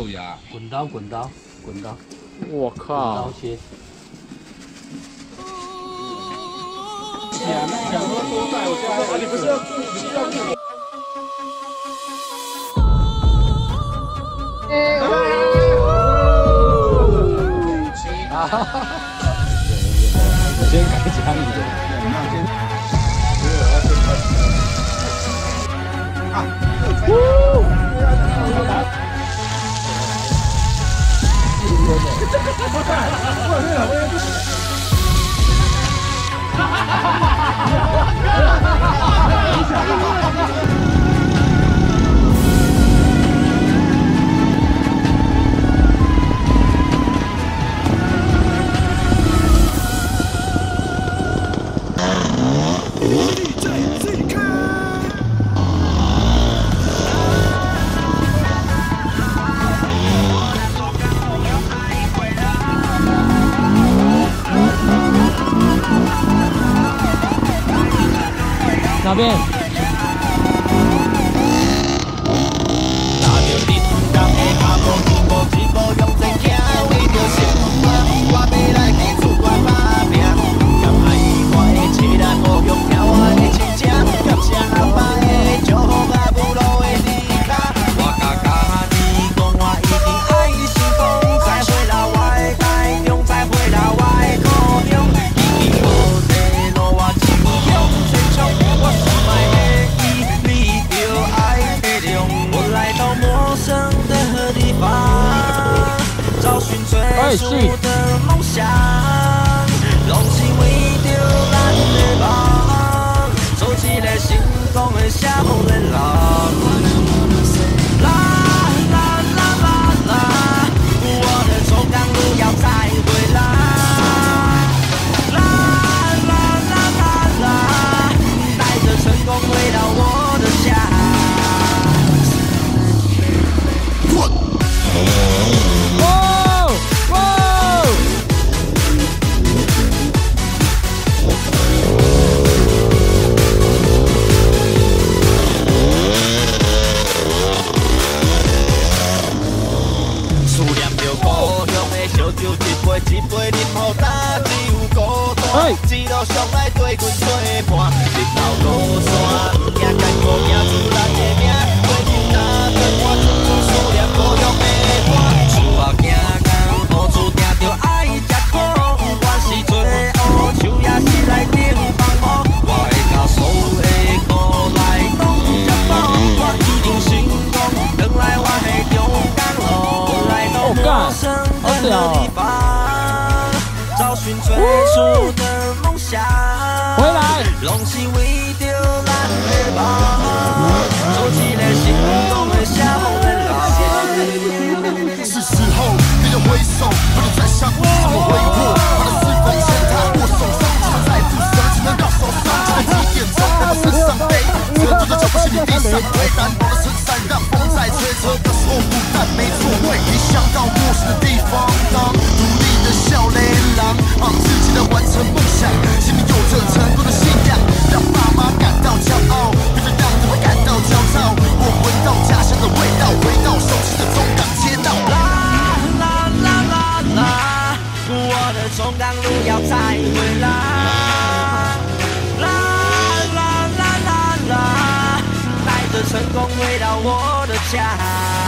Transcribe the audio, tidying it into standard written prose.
豆芽。滚刀，滚刀，滚刀！我滚刀靠！切。想说多带我家啊！你不是要顾，你是要顾我。你先开讲你的。哪边？最初的梦想，拢是为着咱的梦，做一个成功的少年人。啦啦啦啦啦，我的冲岗路要再回来。啦啦啦啦啦，带着成功回到我的家。就一杯一杯饮好大，只有孤单，一路上来对阮作伴，日头落山，不惊艰苦，行出咱的名，过日哪天我处处思念故乡的歌，厝外行工，好处定着爱吃苦，不管是做乌手也是来顶帮忙，我会甲所有的苦来当接棒，我一定成功，转来我的中港路，来到陌生的地方。找寻最初的梦想，回来，拢是为着咱的梦，做一个成功的少年人。是时候，别人回首，不能再相互挥霍，他的四分线踏过手上，只能再负责，只能到手上，只能几点钟在我身上飞，只能坐着脚步行你地上推，单薄的衬衫让风在吹，车的时候不但没错位，一想到陌生的地方，当独立的小雷狼，自己的完成梦想，心里有着成功的信仰，让爸妈感到骄傲，别人让我感到焦躁，我闻到家乡的味道，回到熟悉的中港街道。啦啦啦啦啦，我的中港路要再回来。啦啦啦啦啦，带着成功回到我的家。